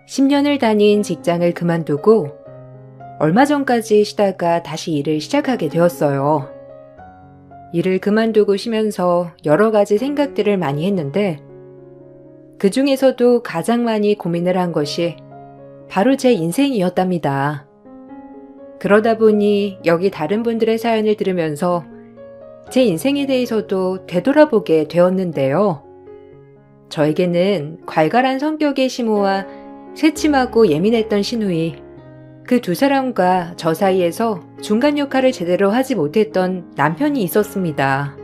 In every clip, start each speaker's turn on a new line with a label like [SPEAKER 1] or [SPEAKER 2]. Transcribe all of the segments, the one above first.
[SPEAKER 1] 10년을 다닌 직장을 그만두고 얼마 전까지 쉬다가 다시 일을 시작하게 되었어요. 일을 그만두고 쉬면서 여러 가지 생각들을 많이 했는데 그 중에서도 가장 많이 고민을 한 것이 바로 제 인생이었답니다. 그러다 보니 여기 다른 분들의 사연을 들으면서 제 인생에 대해서도 되돌아보게 되었는데요. 저에게는 괄괄한 성격의 시모와 새침하고 예민했던 신우이, 그 두 사람과 저 사이에서 중간 역할을 제대로 하지 못했던 남편이 있었습니다.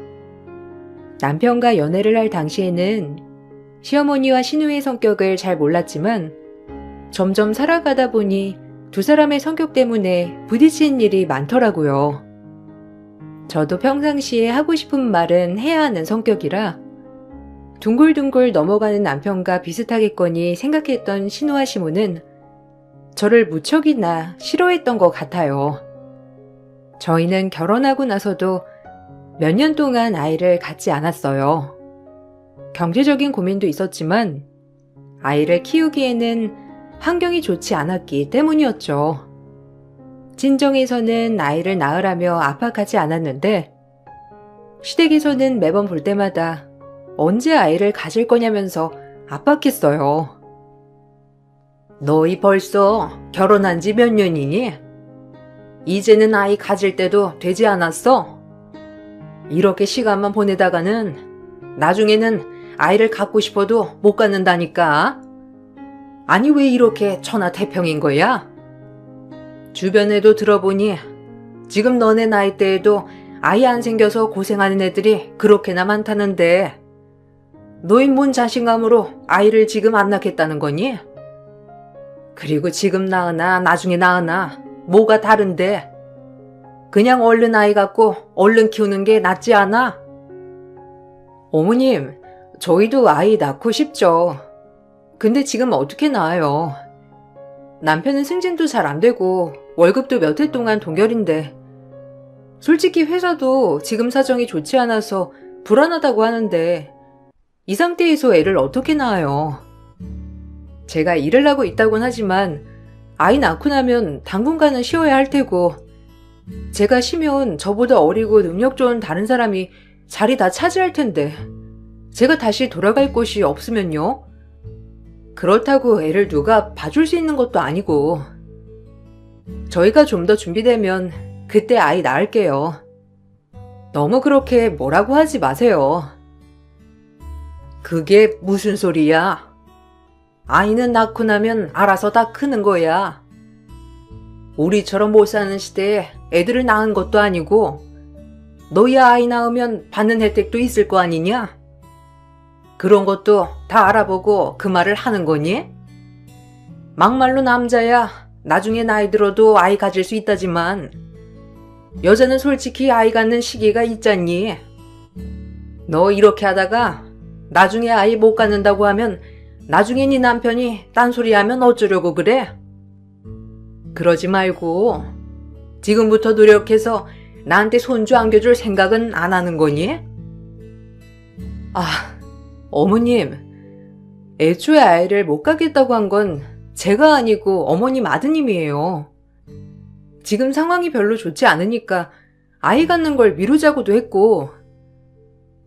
[SPEAKER 1] 남편과 연애를 할 당시에는 시어머니와 신우이의 성격을 잘 몰랐지만 점점 살아가다 보니 두 사람의 성격 때문에 부딪히는 일이 많더라고요. 저도 평상시에 하고 싶은 말은 해야 하는 성격이라 둥글둥글 넘어가는 남편과 비슷하겠거니 생각했던 신우와 시모는 저를 무척이나 싫어했던 것 같아요. 저희는 결혼하고 나서도 몇 년 동안 아이를 갖지 않았어요. 경제적인 고민도 있었지만 아이를 키우기에는 환경이 좋지 않았기 때문이었죠. 친정에서는 아이를 낳으라며 압박하지 않았는데 시댁에서는 매번 볼 때마다 언제 아이를 가질 거냐면서 압박했어요. 너희 벌써 결혼한 지 몇 년이니? 이제는 아이 가질 때도 되지 않았어? 이렇게 시간만 보내다가는 나중에는 아이를 갖고 싶어도 못 갖는다니까? 아니 왜 이렇게 천하태평인 거야? 주변에도 들어보니 지금 너네 나이대에도 아이 안 생겨서 고생하는 애들이 그렇게나 많다는데 너희 뭔 자신감으로 아이를 지금 안 낳겠다는 거니? 그리고 지금 낳으나 나중에 낳으나 뭐가 다른데? 그냥 얼른 아이 갖고 얼른 키우는 게 낫지 않아? 어머님, 저희도 아이 낳고 싶죠. 근데 지금 어떻게 낳아요? 남편은 승진도 잘 안 되고 월급도 몇 해 동안 동결인데 솔직히 회사도 지금 사정이 좋지 않아서 불안하다고 하는데 이 상태에서 애를 어떻게 낳아요? 제가 일을 하고 있다곤 하지만 아이 낳고 나면 당분간은 쉬어야 할 테고 제가 쉬면 저보다 어리고 능력 좋은 다른 사람이 자리 다 차지할 텐데 제가 다시 돌아갈 곳이 없으면요? 그렇다고 애를 누가 봐줄 수 있는 것도 아니고 저희가 좀 더 준비되면 그때 아이 낳을게요. 너무 그렇게 뭐라고 하지 마세요. 그게 무슨 소리야? 아이는 낳고 나면 알아서 다 크는 거야. 우리처럼 못 사는 시대에 애들을 낳은 것도 아니고 너희 아이 낳으면 받는 혜택도 있을 거 아니냐? 그런 것도 다 알아보고 그 말을 하는 거니? 막말로 남자야 나중에 나이 들어도 아이 가질 수 있다지만 여자는 솔직히 아이 갖는 시기가 있잖니. 너 이렇게 하다가 나중에 아이 못 갖는다고 하면 나중에 네 남편이 딴소리하면 어쩌려고 그래? 그러지 말고 지금부터 노력해서 나한테 손주 안겨줄 생각은 안 하는 거니? 어머님, 애초에 아이를 못 갖겠다고 한 건 제가 아니고 어머님 아드님이에요. 지금 상황이 별로 좋지 않으니까 아이 갖는 걸 미루자고도 했고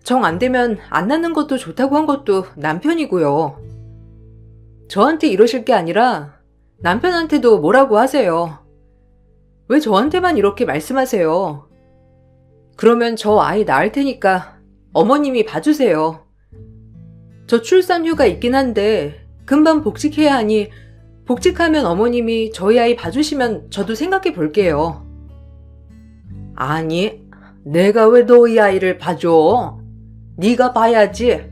[SPEAKER 1] 정 안 되면 안 낳는 것도 좋다고 한 것도 남편이고요. 저한테 이러실 게 아니라 남편한테도 뭐라고 하세요. 왜 저한테만 이렇게 말씀하세요? 그러면 저 아이 낳을 테니까 어머님이 봐주세요. 저 출산휴가 있긴 한데 금방 복직해야 하니 복직하면 어머님이 저희 아이 봐주시면 저도 생각해 볼게요. 아니, 내가 왜 너희 아이를 봐줘? 네가 봐야지.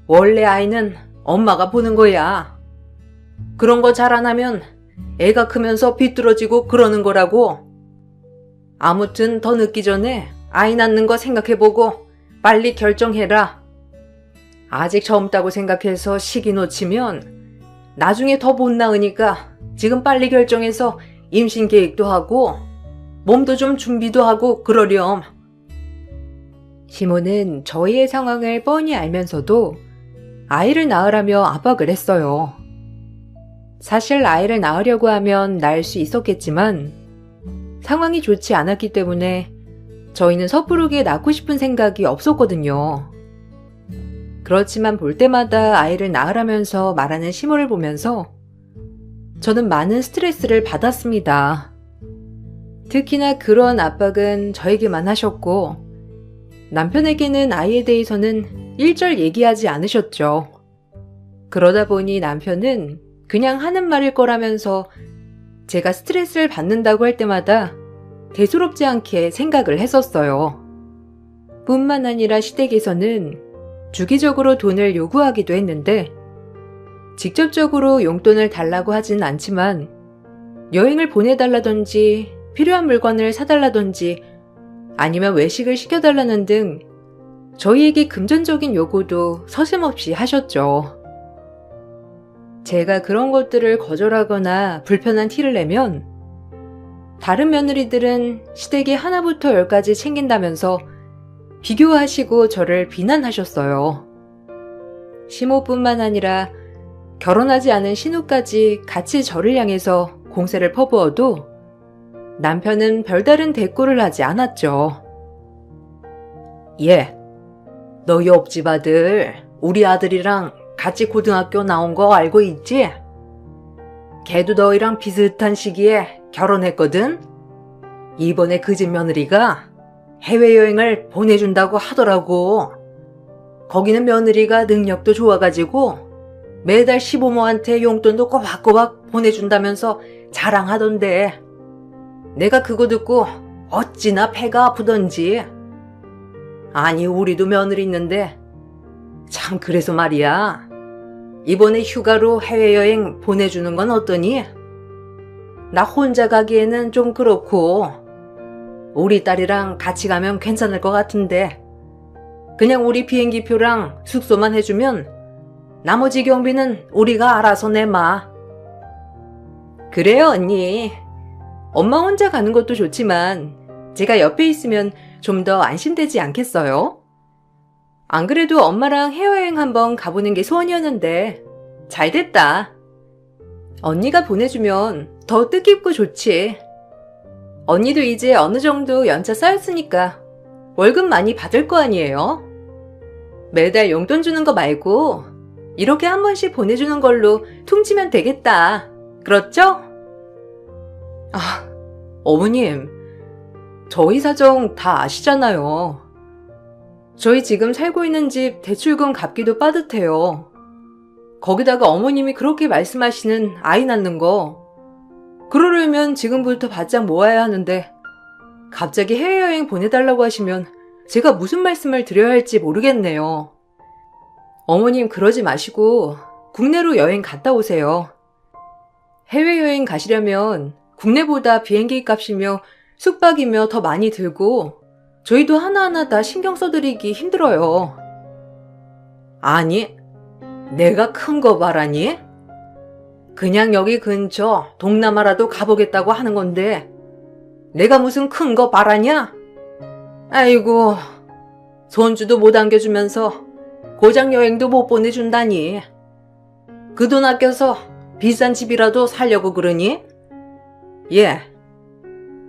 [SPEAKER 1] 원래 아이는 엄마가 보는 거야. 그런 거 잘 안 하면 애가 크면서 비뚤어지고 그러는 거라고. 아무튼 더 늦기 전에 아이 낳는 거 생각해보고 빨리 결정해라. 아직 젊다고 생각해서 시기 놓치면 나중에 더 못 낳으니까 지금 빨리 결정해서 임신 계획도 하고 몸도 좀 준비도 하고 그러렴. 시모는 저희의 상황을 뻔히 알면서도 아이를 낳으라며 압박을 했어요. 사실 아이를 낳으려고 하면 낳을 수 있었겠지만 상황이 좋지 않았기 때문에 저희는 섣부르게 낳고 싶은 생각이 없었거든요. 그렇지만 볼 때마다 아이를 낳으라면서 말하는 시모를 보면서 저는 많은 스트레스를 받았습니다. 특히나 그런 압박은 저에게만 하셨고 남편에게는 아이에 대해서는 일절 얘기하지 않으셨죠. 그러다 보니 남편은 그냥 하는 말일 거라면서 제가 스트레스를 받는다고 할 때마다 대수롭지 않게 생각을 했었어요. 뿐만 아니라 시댁에서는 주기적으로 돈을 요구하기도 했는데 직접적으로 용돈을 달라고 하진 않지만 여행을 보내달라든지 필요한 물건을 사달라든지 아니면 외식을 시켜달라는 등 저희에게 금전적인 요구도 서슴없이 하셨죠. 제가 그런 것들을 거절하거나 불편한 티를 내면 다른 며느리들은 시댁이 하나부터 열까지 챙긴다면서 비교하시고 저를 비난하셨어요. 시모뿐만 아니라 결혼하지 않은 신우까지 같이 저를 향해서 공세를 퍼부어도 남편은 별다른 대꾸를 하지 않았죠. 얘, 너 옆집 아들, 우리 아들이랑 같이 고등학교 나온 거 알고 있지? 걔도 너희랑 비슷한 시기에 결혼했거든? 이번에 그 집 며느리가 해외여행을 보내준다고 하더라고. 거기는 며느리가 능력도 좋아가지고 매달 시부모한테 용돈도 꼬박꼬박 보내준다면서 자랑하던데 내가 그거 듣고 어찌나 배가 아프던지. 아니 우리도 며느리 있는데 참 그래서 말이야. 이번에 휴가로 해외여행 보내주는 건 어떠니? 나 혼자 가기에는 좀 그렇고 우리 딸이랑 같이 가면 괜찮을 것 같은데 그냥 우리 비행기표랑 숙소만 해주면 나머지 경비는 우리가 알아서 내마. 그래요 언니. 엄마 혼자 가는 것도 좋지만 제가 옆에 있으면 좀 더 안심되지 않겠어요? 안 그래도 엄마랑 해외여행 한번 가보는 게 소원이었는데 잘 됐다. 언니가 보내주면 더 뜻깊고 좋지. 언니도 이제 어느 정도 연차 쌓였으니까 월급 많이 받을 거 아니에요? 매달 용돈 주는 거 말고 이렇게 한 번씩 보내주는 걸로 퉁치면 되겠다. 그렇죠? 아, 어머님, 저희 사정 다 아시잖아요. 저희 지금 살고 있는 집 대출금 갚기도 빠듯해요. 거기다가 어머님이 그렇게 말씀하시는 아이 낳는 거 그러려면 지금부터 바짝 모아야 하는데 갑자기 해외여행 보내달라고 하시면 제가 무슨 말씀을 드려야 할지 모르겠네요. 어머님 그러지 마시고 국내로 여행 갔다 오세요. 해외여행 가시려면 국내보다 비행기 값이며 숙박이며 더 많이 들고 저희도 하나하나 다 신경 써드리기 힘들어요. 아니, 내가 큰 거 바라니? 그냥 여기 근처 동남아라도 가보겠다고 하는 건데 내가 무슨 큰 거 바라냐? 아이고, 손주도 못 안겨주면서 고장 여행도 못 보내준다니. 그 돈 아껴서 비싼 집이라도 살려고 그러니? 예,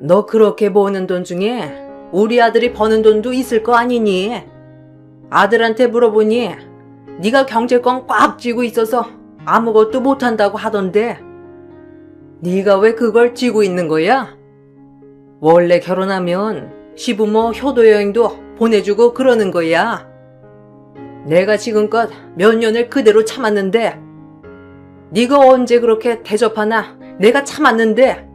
[SPEAKER 1] 너 그렇게 버는 돈 중에 우리 아들이 버는 돈도 있을 거 아니니? 아들한테 물어보니 네가 경제권 꽉 쥐고 있어서 아무것도 못한다고 하던데 네가 왜 그걸 쥐고 있는 거야? 원래 결혼하면 시부모 효도여행도 보내주고 그러는 거야. 내가 지금껏 몇 년을 그대로 참았는데 네가 언제 그렇게 대접하나 내가 참았는데.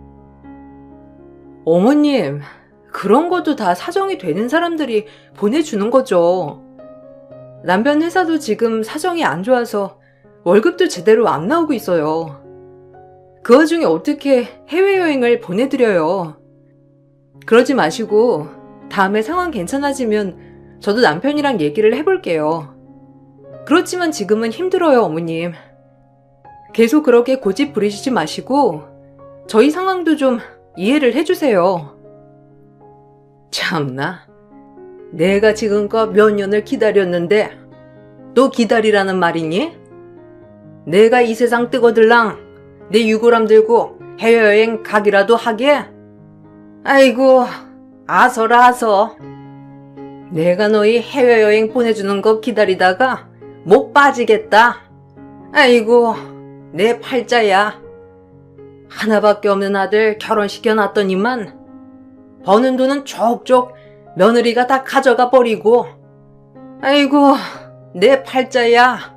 [SPEAKER 1] 어머님, 그런 것도 다 사정이 되는 사람들이 보내주는 거죠. 남편 회사도 지금 사정이 안 좋아서 월급도 제대로 안 나오고 있어요. 그 와중에 어떻게 해외여행을 보내드려요. 그러지 마시고 다음에 상황 괜찮아지면 저도 남편이랑 얘기를 해볼게요. 그렇지만 지금은 힘들어요, 어머님. 계속 그렇게 고집 부리시지 마시고 저희 상황도 좀 이해를 해주세요. 참나, 내가 지금껏 몇 년을 기다렸는데 또 기다리라는 말이니? 내가 이 세상 뜨거들랑 내 유골함 들고 해외여행 가기라도 하게? 아이고, 아서라 아서. 내가 너희 해외여행 보내주는 거 기다리다가 목 빠지겠다. 아이고, 내 팔자야. 하나밖에 없는 아들 결혼시켜놨더니만 버는 돈은 족족 며느리가 다 가져가 버리고. 아이고, 내 팔자야.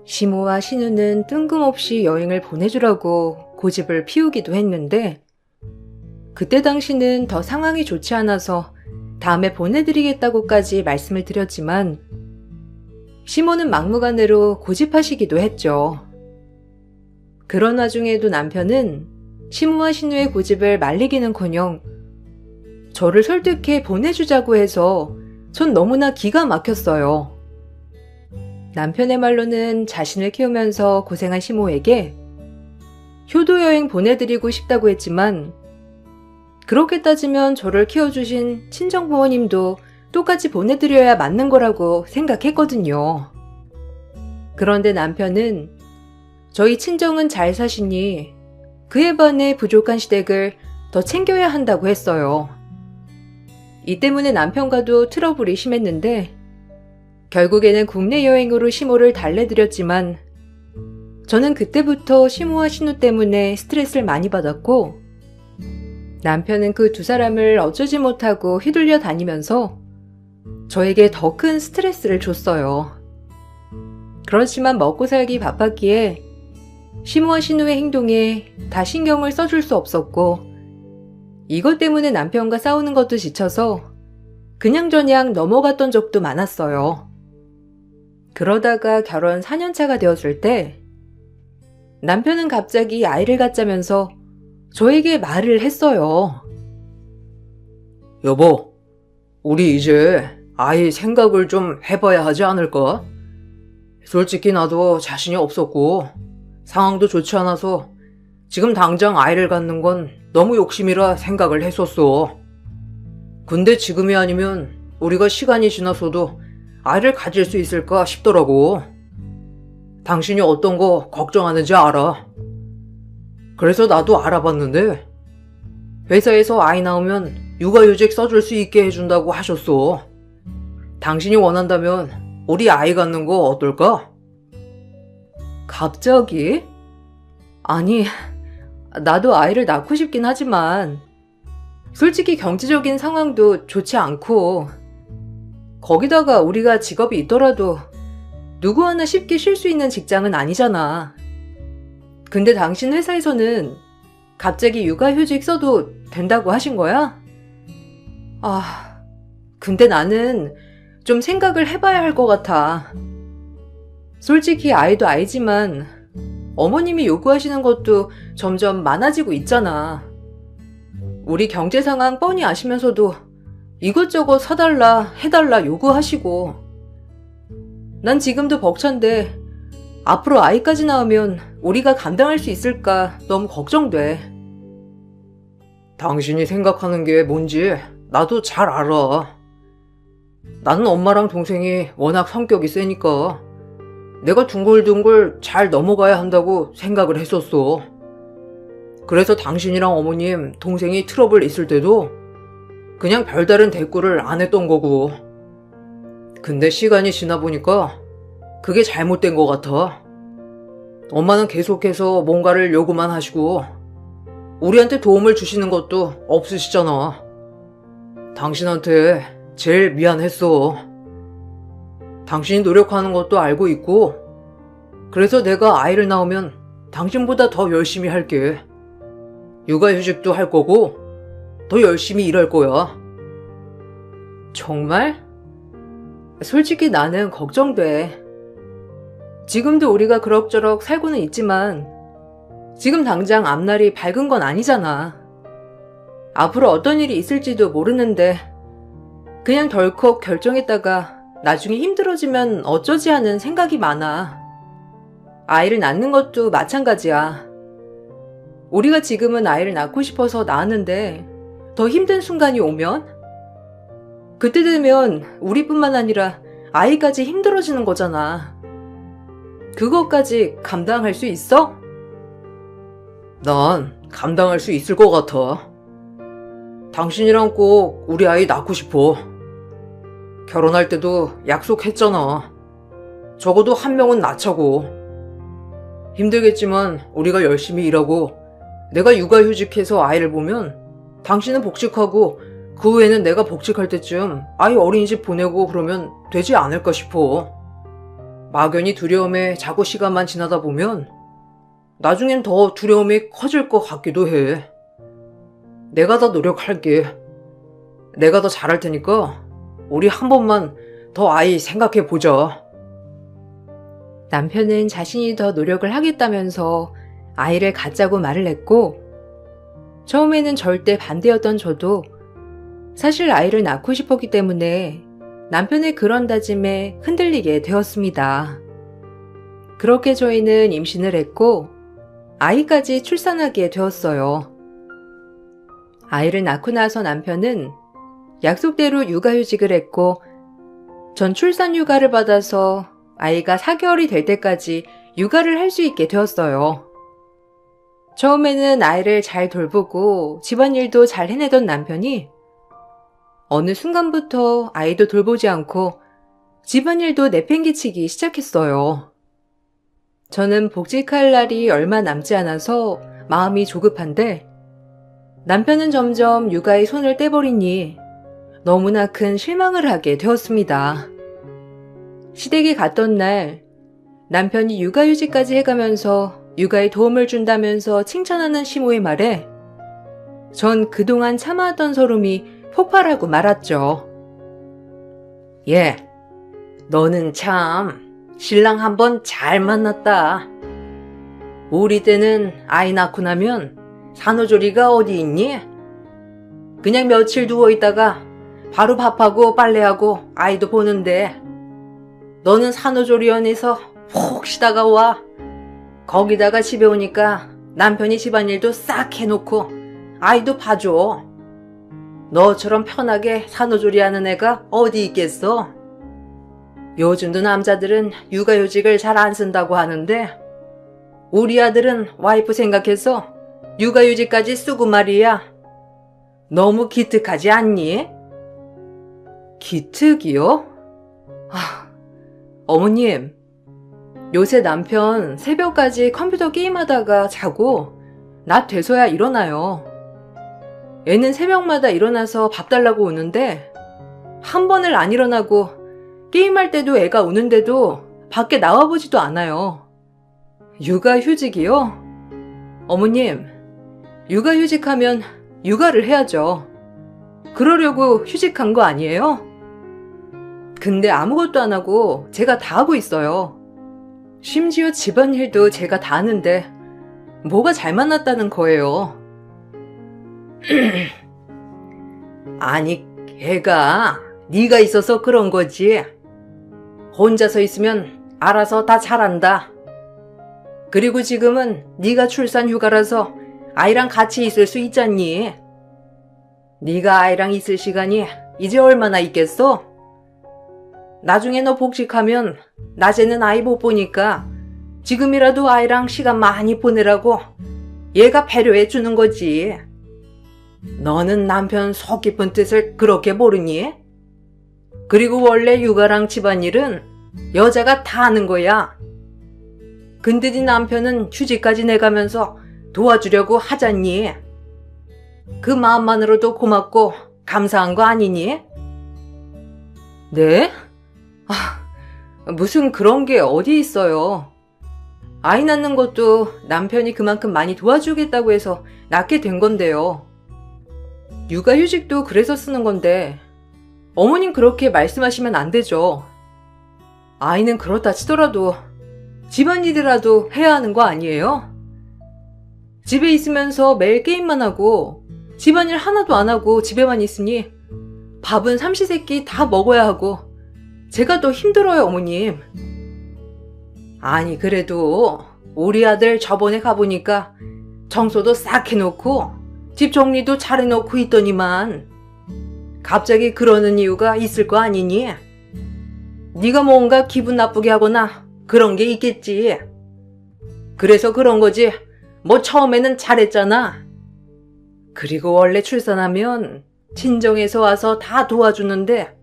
[SPEAKER 1] 시모와 신우는 뜬금없이 여행을 보내주라고 고집을 피우기도 했는데 그때 당시는 더 상황이 좋지 않아서 다음에 보내드리겠다고까지 말씀을 드렸지만 시모는 막무가내로 고집하시기도 했죠. 그런 와중에도 남편은 시모와 신우의 고집을 말리기는커녕 저를 설득해 보내주자고 해서 전 너무나 기가 막혔어요. 남편의 말로는 자신을 키우면서 고생한 시모에게 효도여행 보내드리고 싶다고 했지만 그렇게 따지면 저를 키워주신 친정부모님도 똑같이 보내드려야 맞는 거라고 생각했거든요. 그런데 남편은 저희 친정은 잘 사시니 그에 반해 부족한 시댁을 더 챙겨야 한다고 했어요. 이 때문에 남편과도 트러블이 심했는데 결국에는 국내 여행으로 시모를 달래드렸지만 저는 그때부터 시모와 신우 때문에 스트레스를 많이 받았고 남편은 그 두 사람을 어쩌지 못하고 휘둘려 다니면서 저에게 더 큰 스트레스를 줬어요. 그렇지만 먹고 살기 바빴기에 시모와 신우의 행동에 다 신경을 써줄 수 없었고 이것 때문에 남편과 싸우는 것도 지쳐서 그냥저냥 넘어갔던 적도 많았어요. 그러다가 결혼 4년차가 되었을 때 남편은 갑자기 아이를 갖자면서 저에게 말을 했어요.
[SPEAKER 2] 여보, 우리 이제 아이 생각을 좀 해봐야 하지 않을까? 솔직히 나도 자신이 없었고 상황도 좋지 않아서 지금 당장 아이를 갖는 건 너무 욕심이라 생각을 했었어. 근데 지금이 아니면 우리가 시간이 지나서도 아이를 가질 수 있을까 싶더라고. 당신이 어떤 거 걱정하는지 알아. 그래서 나도 알아봤는데 회사에서 아이 나오면 육아휴직 써줄 수 있게 해준다고 하셨어. 당신이 원한다면 우리 아이 갖는 거 어떨까?
[SPEAKER 1] 갑자기? 아니, 나도 아이를 낳고 싶긴 하지만 솔직히 경제적인 상황도 좋지 않고 거기다가 우리가 직업이 있더라도 누구 하나 쉽게 쉴 수 있는 직장은 아니잖아. 근데 당신 회사에서는 갑자기 육아휴직 써도 된다고 하신 거야? 근데 나는 좀 생각을 해봐야 할 것 같아. 솔직히 아이도 아이지만 어머님이 요구하시는 것도 점점 많아지고 있잖아. 우리 경제 상황 뻔히 아시면서도 이것저것 사달라, 해달라 요구하시고 난 지금도 벅찬데 앞으로 아이까지 낳으면 우리가 감당할 수 있을까 너무 걱정돼.
[SPEAKER 2] 당신이 생각하는 게 뭔지 나도 잘 알아. 나는 엄마랑 동생이 워낙 성격이 세니까 내가 둥글둥글 잘 넘어가야 한다고 생각을 했었어. 그래서 당신이랑 어머님, 동생이 트러블 있을 때도 그냥 별다른 대꾸를 안 했던 거고. 근데 시간이 지나 보니까 그게 잘못된 것 같아. 엄마는 계속해서 뭔가를 요구만 하시고 우리한테 도움을 주시는 것도 없으시잖아. 당신한테 제일 미안했어. 당신이 노력하는 것도 알고 있고 그래서 내가 아이를 낳으면 당신보다 더 열심히 할게. 육아휴직도 할 거고 더 열심히 일할 거야.
[SPEAKER 1] 정말? 솔직히 나는 걱정돼. 지금도 우리가 그럭저럭 살고는 있지만 지금 당장 앞날이 밝은 건 아니잖아. 앞으로 어떤 일이 있을지도 모르는데 그냥 덜컥 결정했다가 나중에 힘들어지면 어쩌지 하는 생각이 많아. 아이를 낳는 것도 마찬가지야. 우리가 지금은 아이를 낳고 싶어서 낳았는데 더 힘든 순간이 오면? 그때 되면 우리뿐만 아니라 아이까지 힘들어지는 거잖아. 그것까지 감당할 수 있어?
[SPEAKER 2] 난 감당할 수 있을 것 같아. 당신이랑 꼭 우리 아이 낳고 싶어. 결혼할 때도 약속했잖아. 적어도 한 명은 낳자고. 힘들겠지만 우리가 열심히 일하고 내가 육아휴직해서 아이를 보면 당신은 복직하고 그 후에는 내가 복직할 때쯤 아이 어린이집 보내고 그러면 되지 않을까 싶어. 막연히 두려움에 자꾸 시간만 지나다 보면 나중엔 더 두려움이 커질 것 같기도 해. 내가 더 노력할게. 내가 더 잘할 테니까 우리 한 번만 더 아이 생각해 보자.
[SPEAKER 1] 남편은 자신이 더 노력을 하겠다면서 아이를 갖자고 말을 했고, 처음에는 절대 반대였던 저도 사실 아이를 낳고 싶었기 때문에 남편의 그런 다짐에 흔들리게 되었습니다. 그렇게 저희는 임신을 했고 아이까지 출산하게 되었어요. 아이를 낳고 나서 남편은 약속대로 육아휴직을 했고 전 출산휴가를 받아서 아이가 4개월이 될 때까지 육아를 할 수 있게 되었어요. 처음에는 아이를 잘 돌보고 집안일도 잘 해내던 남편이 어느 순간부터 아이도 돌보지 않고 집안일도 내팽개치기 시작했어요. 저는 복직할 날이 얼마 남지 않아서 마음이 조급한데 남편은 점점 육아에 손을 떼버리니 너무나 큰 실망을 하게 되었습니다. 시댁에 갔던 날 남편이 육아휴직까지 해가면서 육아에 도움을 준다면서 칭찬하는 시모의 말에 전 그동안 참아왔던 서름이 폭발하고 말았죠.
[SPEAKER 2] 예, 너는 참 신랑 한번 잘 만났다. 우리 때는 아이 낳고 나면 산후조리가 어디 있니? 그냥 며칠 누워있다가 바로 밥하고 빨래하고 아이도 보는데 너는 산후조리원에서 푹 쉬다가 와. 거기다가 집에 오니까 남편이 집안일도 싹 해놓고 아이도 봐줘. 너처럼 편하게 산후조리하는 애가 어디 있겠어? 요즘도 남자들은 육아휴직을 잘 안 쓴다고 하는데 우리 아들은 와이프 생각해서 육아휴직까지 쓰고 말이야. 너무 기특하지 않니?
[SPEAKER 1] 기특이요? 어머님, 요새 남편 새벽까지 컴퓨터 게임하다가 자고 낮 돼서야 일어나요. 애는 새벽마다 일어나서 밥 달라고 우는데 한 번을 안 일어나고 게임할 때도 애가 우는데도 밖에 나와보지도 않아요. 육아휴직이요? 어머님, 육아휴직하면 육아를 해야죠. 그러려고 휴직한 거 아니에요? 근데 아무것도 안 하고 제가 다 하고 있어요. 심지어 집안일도 제가 다 하는데 뭐가 잘 만났다는 거예요.
[SPEAKER 2] 아니, 걔가 네가 있어서 그런 거지. 혼자서 있으면 알아서 다 잘한다. 그리고 지금은 네가 출산 휴가라서 아이랑 같이 있을 수 있잖니. 네가 아이랑 있을 시간이 이제 얼마나 있겠어? 나중에 너 복직하면 낮에는 아이 못 보니까 지금이라도 아이랑 시간 많이 보내라고 얘가 배려해 주는 거지. 너는 남편 속 깊은 뜻을 그렇게 모르니? 그리고 원래 육아랑 집안일은 여자가 다 하는 거야. 근데 네 남편은 휴직까지 내가면서 도와주려고 하잖니. 그 마음만으로도 고맙고 감사한 거 아니니?
[SPEAKER 1] 네? 무슨 그런 게 어디 있어요. 아이 낳는 것도 남편이 그만큼 많이 도와주겠다고 해서 낳게 된 건데요. 육아휴직도 그래서 쓰는 건데 어머님 그렇게 말씀하시면 안 되죠. 아이는 그렇다 치더라도 집안일이라도 해야 하는 거 아니에요? 집에 있으면서 매일 게임만 하고 집안일 하나도 안 하고 집에만 있으니 밥은 삼시세끼 다 먹어야 하고 제가 더 힘들어요, 어머님.
[SPEAKER 2] 아니, 그래도 우리 아들 저번에 가보니까 청소도 싹 해놓고 집 정리도 잘 해놓고 있더니만 갑자기 그러는 이유가 있을 거 아니니? 네가 뭔가 기분 나쁘게 하거나 그런 게 있겠지. 그래서 그런 거지 뭐 처음에는 잘했잖아. 그리고 원래 출산하면 친정에서 와서 다 도와주는데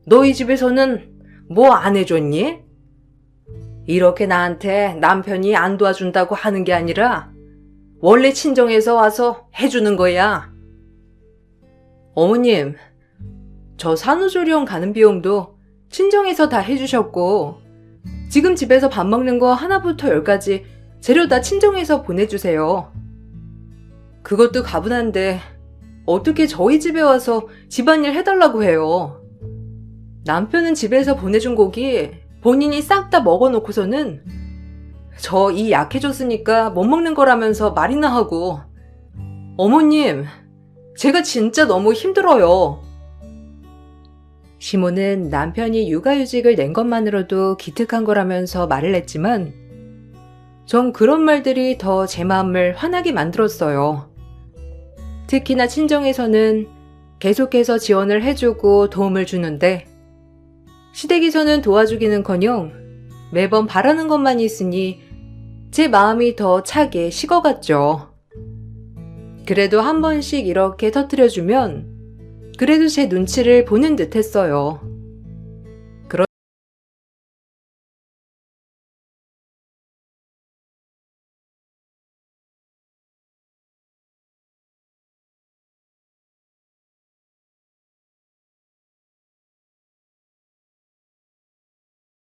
[SPEAKER 2] 너희 집에서는 뭐 안 해줬니? 이렇게 나한테 남편이 안 도와준다고 하는 게 아니라 원래 친정에서 와서 해주는 거야. 어머님, 저 산후조리원 가는 비용도 친정에서 다 해주셨고 지금 집에서 밥 먹는 거 하나부터 열까지 재료 다 친정에서 보내주세요. 그것도 가분한데 어떻게 저희 집에 와서 집안일 해달라고 해요. 남편은 집에서 보내준 고기 본인이 싹 다 먹어놓고서는 저 이 약해졌으니까 못 먹는 거라면서 말이나 하고. 어머님, 제가 진짜 너무 힘들어요. 시모는 남편이 육아휴직을 낸 것만으로도 기특한 거라면서 말을 했지만 전 그런 말들이 더 제 마음을 화나게 만들었어요. 특히나 친정에서는 계속해서 지원을 해주고 도움을 주는데 시댁에서는 도와주기는커녕 매번 바라는 것만 있으니 제 마음이 더 차게 식어갔죠. 그래도 한 번씩 이렇게 터뜨려주면 그래도 제 눈치를 보는 듯 했어요.